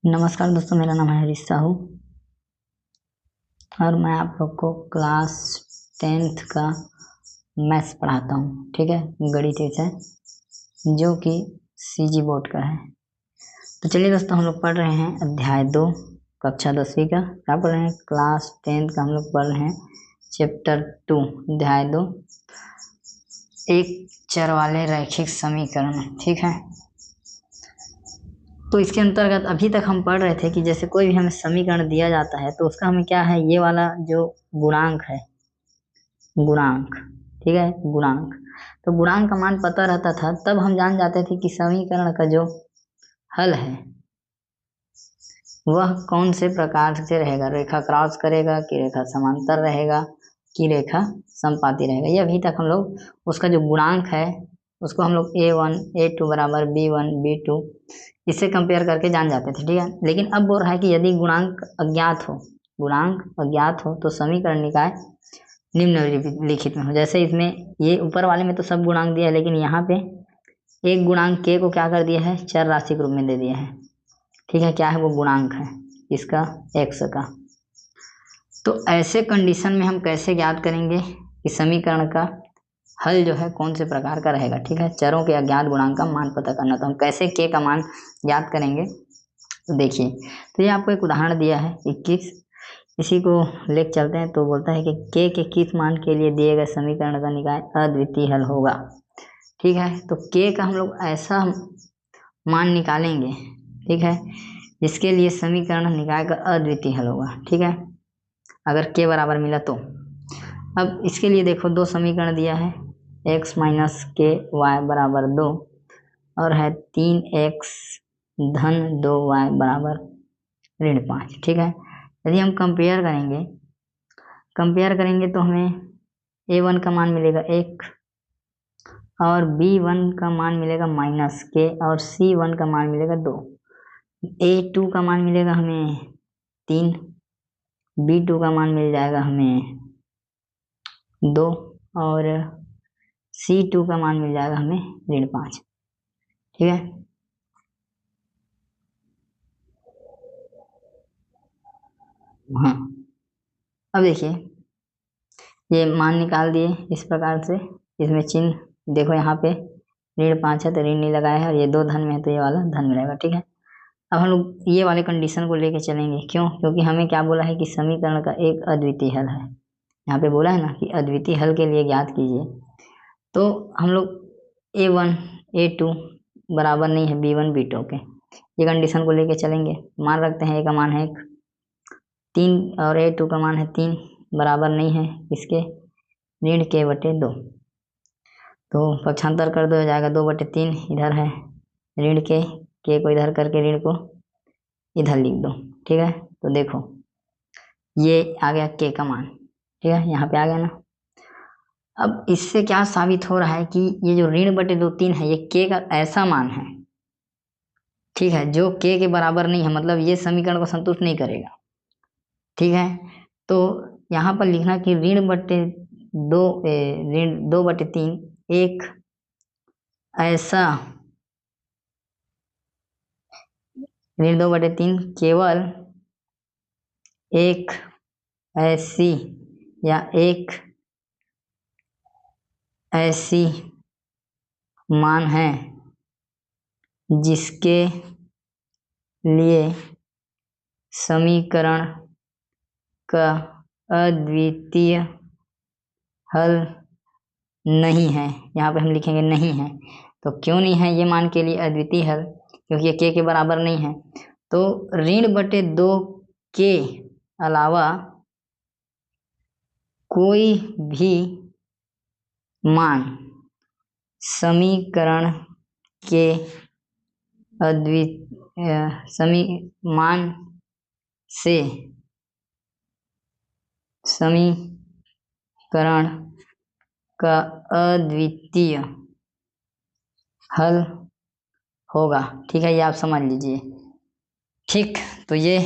नमस्कार दोस्तों, मेरा नाम है हरीश साहू और मैं आप लोग को क्लास 10th का मैथ्स पढ़ाता हूँ। ठीक है, गणित विषय जो कि सीजी बोर्ड का है। तो चलिए दोस्तों, हम लोग पढ़ रहे हैं अध्याय 2 कक्षा 10वीं का। क्या पढ़ रहे हैं? क्लास 10th का हम लोग पढ़ रहे हैं चैप्टर 2 अध्याय 2 एक चर वाले रैखिक समीकरण। ठीक है, तो इसके अंतर्गत अभी तक हम पढ़ रहे थे कि जैसे कोई भी हमें समीकरण दिया जाता है तो उसका हमें क्या है, ये वाला जो गुणांक है, गुणांक, ठीक है, गुणांक। तो गुणांक का मान पता रहता था, तब हम जान जाते थे कि समीकरण का जो हल है वह कौन से प्रकार से रहेगा, रेखा क्रॉस करेगा कि रेखा समांतर रहेगा कि रेखा समपाती रहेगा। ये अभी तक हम लोग उसका जो गुणांक है उसको हम लोग a1 a2 बराबर b1 b2 इससे कंपेयर करके जान जाते थे। ठीक है, लेकिन अब बोल रहा है कि यदि गुणांक अज्ञात हो, गुणांक अज्ञात हो तो समीकरण निकाय निम्नलिखित में हो। जैसे इसमें ये ऊपर वाले में तो सब गुणांक दिया है, लेकिन यहाँ पे एक गुणांक के को क्या कर दिया है, चर राशि के रूप में दे दिया है। ठीक है, क्या है वो गुणांक है इसका, x का। तो ऐसे कंडीशन में हम कैसे ज्ञात करेंगे कि समीकरण का हल जो है कौन से प्रकार का रहेगा। ठीक है, चरों के अज्ञात गुणांक का मान पता करना, तो हम कैसे k का मान ज्ञात करेंगे। तो देखिए, तो ये आपको एक उदाहरण दिया है 21, इसी को लेकर चलते हैं। तो बोलता है कि k के किस मान के लिए दिए गए समीकरण का निकाय अद्वितीय हल होगा। ठीक है, तो k का हम लोग ऐसा मान निकालेंगे, ठीक है, जिसके लिए समीकरण निकाय का अद्वितीय हल होगा। ठीक है, अगर k बराबर मिला तो। अब इसके लिए देखो, दो समीकरण दिया है, x माइनस के वाई बराबर 2 और है 3x धन 2y बराबर ऋण 5। ठीक है, यदि हम कंपेयर करेंगे तो हमें a1 का मान मिलेगा 1 और b1 का मान मिलेगा माइनस के और c1 का मान मिलेगा 2। a2 का मान मिलेगा हमें 3, b2 का मान मिल जाएगा हमें 2 और c2 का मान मिल जाएगा हमें ऋण 5। ठीक है, हाँ, अब देखिए ये मान निकाल दिए इस प्रकार से। इसमें चिन्ह देखो, यहाँ पे ऋण 5 है तो ऋण नहीं लगाया है, और ये 2 धन में है तो ये वाला धन में रहेगा। ठीक है, अब हम लोग ये वाले कंडीशन को लेके चलेंगे। क्यों? क्योंकि हमें क्या बोला है कि समीकरण का एक अद्वितीय हल है। यहाँ पे बोला है ना कि अद्वितीय हल के लिए ज्ञात कीजिए। तो हम लोग a1 a2 बराबर नहीं है b1 b2 के, ये कंडीशन को लेके चलेंगे। मान रखते हैं a का मान है 3 और a2 का मान है 3, बराबर नहीं है इसके ऋण के बटे 2। तो पक्षांतर कर दो, हो जाएगा 2/3, इधर है ऋण के को इधर करके ऋण को इधर लिख दो। ठीक है, तो देखो ये आ गया k का मान। ठीक है, यहाँ पे आ गया ना। अब इससे क्या साबित हो रहा है कि ये जो ऋण बटे 2 3 है, ये k का ऐसा मान है, ठीक है, जो k के बराबर नहीं है, मतलब ये समीकरण को संतुष्ट नहीं करेगा। ठीक है, तो यहाँ पर लिखना कि ऋण 2/3 एक ऐसा, ऋण 2/3 केवल एक ऐसी या एक ऐसी मान है जिसके लिए समीकरण का अद्वितीय हल नहीं है। यहाँ पे हम लिखेंगे नहीं है। तो क्यों नहीं है ये मान के लिए अद्वितीय हल? क्योंकि ये k के बराबर नहीं है। तो ऋण बटे 2 के अलावा कोई भी मान समीकरण के मान से समीकरण का अद्वितीय हल होगा। ठीक है, ये आप समझ लीजिए। ठीक, तो ये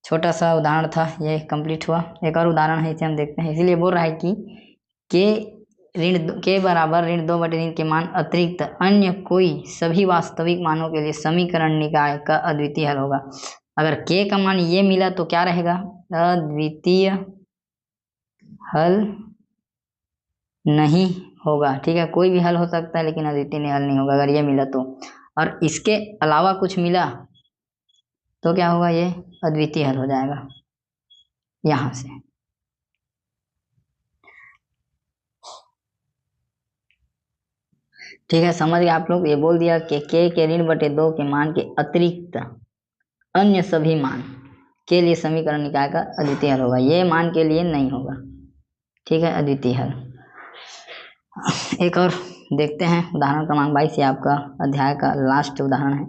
छोटा सा उदाहरण था, ये कंप्लीट हुआ। एक और उदाहरण है, इसे हम देखते हैं। इसीलिए बोल रहा है कि के बराबर ऋण 2/3 के मान अतिरिक्त अन्य कोई सभी वास्तविक मानों के लिए समीकरण निकाय का अद्वितीय हल होगा। अगर के का मान ये मिला तो क्या रहेगा, अद्वितीय हल नहीं होगा। ठीक है, कोई भी हल हो सकता है लेकिन अद्वितीय हल नहीं होगा अगर ये मिला तो। और इसके अलावा कुछ मिला तो क्या होगा, ये अद्वितीय हल हो जाएगा यहां से। ठीक है, समझ गए आप लोग। ये बोल दिया कि के ऋण बटे 2 के मान के अतिरिक्त अन्य सभी मान के लिए समीकरण निकाय का अद्वितीय हल होगा, ये मान के लिए नहीं होगा। ठीक है, अद्वितीय हल। एक और देखते हैं उदाहरण क्रमांक 22, आपका अध्याय का लास्ट उदाहरण है।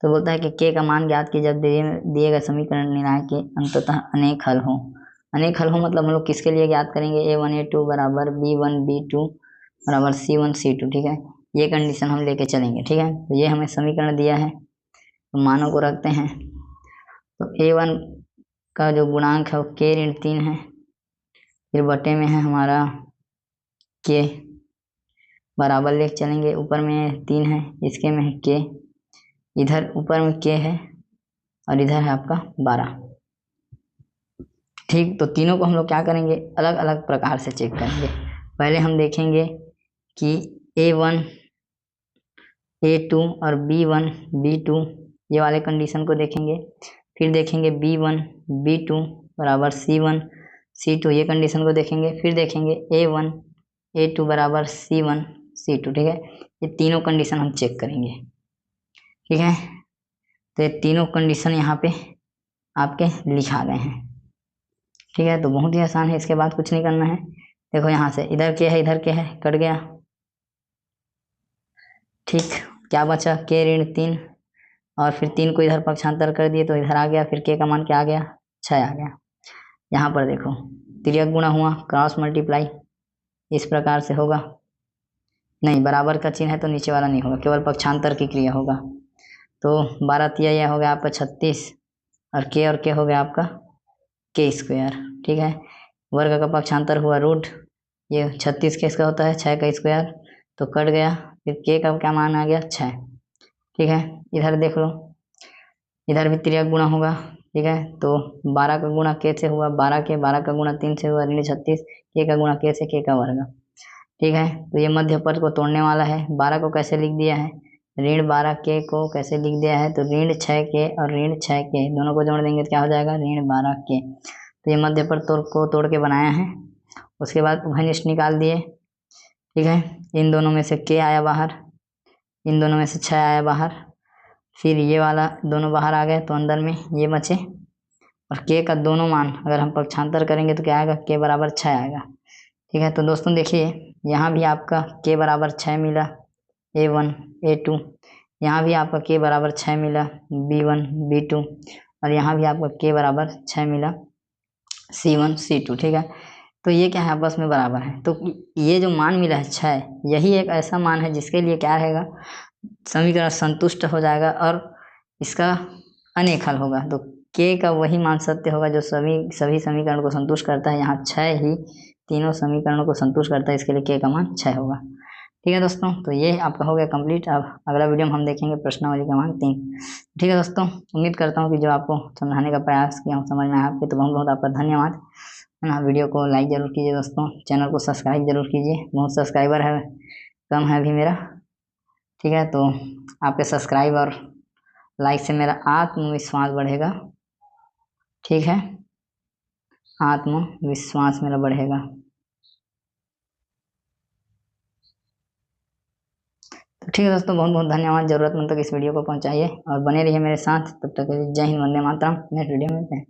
तो बोलता है कि के का मान ज्ञात की जब दिए गए समीकरण निर्णय के अंततः अनेक हल हो। अनेक हल हो मतलब हम लोग किसके लिए ज्ञात करेंगे, a1 a2 बराबर b1 b2 बराबर c1 c2। ठीक है, ये कंडीशन हम लेके चलेंगे। ठीक है, तो ये हमें समीकरण दिया है, तो मानों को रखते हैं। तो a1 का जो गुणांक है वो k ऋण 3 है, फिर बटे में है हमारा k बराबर लेके चलेंगे, ऊपर में 3 है, इसके में है k, इधर ऊपर में k है और इधर है आपका 12। ठीक, तो तीनों को हम लोग क्या करेंगे, अलग अलग प्रकार से चेक करेंगे। पहले हम देखेंगे कि a1 a2 और b1 b2 ये वाले कंडीशन को देखेंगे। फिर देखेंगे b1 b2 बराबर c1 c2 ये कंडीशन को देखेंगे। फिर देखेंगे a1 a2 बराबर c1 c2। ठीक है, ये तीनों कंडीशन हम चेक करेंगे। ठीक है, तो ये तीनों कंडीशन यहाँ पे आपके लिखा गए हैं। ठीक है, तो बहुत ही आसान है, इसके बाद कुछ नहीं करना है। देखो यहाँ से इधर के है, इधर के है, कट गया। ठीक, क्या बचा, के ऋण 3 और फिर 3 को इधर पक्षांतर कर दिए तो इधर आ गया, फिर के का मान क्या आ गया, 6 आ गया। यहाँ पर देखो तिर्यक गुणा हुआ, क्रॉस मल्टीप्लाई इस प्रकार से होगा। नहीं, बराबर का चिन्ह है तो नीचे वाला नहीं होगा, केवल पक्षांतर की क्रिया होगा। तो 12 तिया यह हो गया आपका 36 और के हो गया आपका के स्क्वायर। ठीक है, वर्ग का पक्षांतर हुआ रूट, ये 36 के इसका होता है 6 का स्क्वायर, तो कट गया। फिर के का क्या मान आ गया, 6। ठीक है, इधर देख लो, इधर भी तिर्यक गुणा होगा। ठीक है, तो 12 का गुणा के से हुआ 12 के, 12 का गुणा 3 से हुआ ऋण 36, के का गुणा के से, के का वर्ग। ठीक है, तो ये मध्य पद को तोड़ने वाला है। 12 को कैसे लिख दिया है, ऋण 12 के को कैसे लिख दिया है, तो ऋण 6 के और ऋण 6 के दोनों को जोड़ देंगे तो क्या हो जाएगा, ऋण 12 के। तो ये मध्य पद को तोड़ के बनाया है। उसके बाद उभयनिष्ठ निकाल दिए। ठीक है, इन दोनों में से के आया बाहर, इन दोनों में से 6 आया बाहर, फिर ये वाला दोनों बाहर आ गए तो अंदर में ये बचे, और के का दोनों मान अगर हम पक्षांतर करेंगे तो क्या आएगा, के बराबर 6 आएगा। ठीक है, तो दोस्तों देखिए यहाँ भी आपका के बराबर 6 मिला, a1 a2, यहाँ भी आपका के बराबर 6 मिला, b1 b2, और यहाँ भी आपका के बराबर 6 मिला, c1 c2। ठीक है, तो ये क्या है, आपस में बराबर है। तो ये जो मान मिला है 6, यही एक ऐसा मान है जिसके लिए क्या रहेगा, समीकरण संतुष्ट हो जाएगा और इसका अनेक हल होगा। तो के का वही मान सत्य होगा जो सभी समीकरण को संतुष्ट करता है। यहाँ 6 ही तीनों समीकरणों को संतुष्ट करता है, इसके लिए के का मान 6 होगा। ठीक है दोस्तों, तो ये आपका हो गया कंप्लीट। अब अगला वीडियो में हम देखेंगे प्रश्नावली क्रमांक 3। ठीक है दोस्तों, उम्मीद करता हूँ कि जो आपको समझाने का प्रयास किया हूँ समझ में आया आपके, तो बहुत बहुत आपका धन्यवाद है ना। वीडियो को लाइक जरूर कीजिए दोस्तों, चैनल को सब्सक्राइब जरूर कीजिए, बहुत सब्सक्राइबर है कम है अभी मेरा। ठीक है, तो आपके सब्सक्राइब और लाइक से मेरा आत्मविश्वास बढ़ेगा। ठीक है, आत्मविश्वास मेरा बढ़ेगा। तो ठीक है दोस्तों, बहुत बहुत धन्यवाद। जरूरतमंद तक इस वीडियो को पहुंचाइए और बने रहिए मेरे साथ। तब तक जय हिंद, वंदे मातरम। नेक्स्ट वीडियो में मिलते हैं।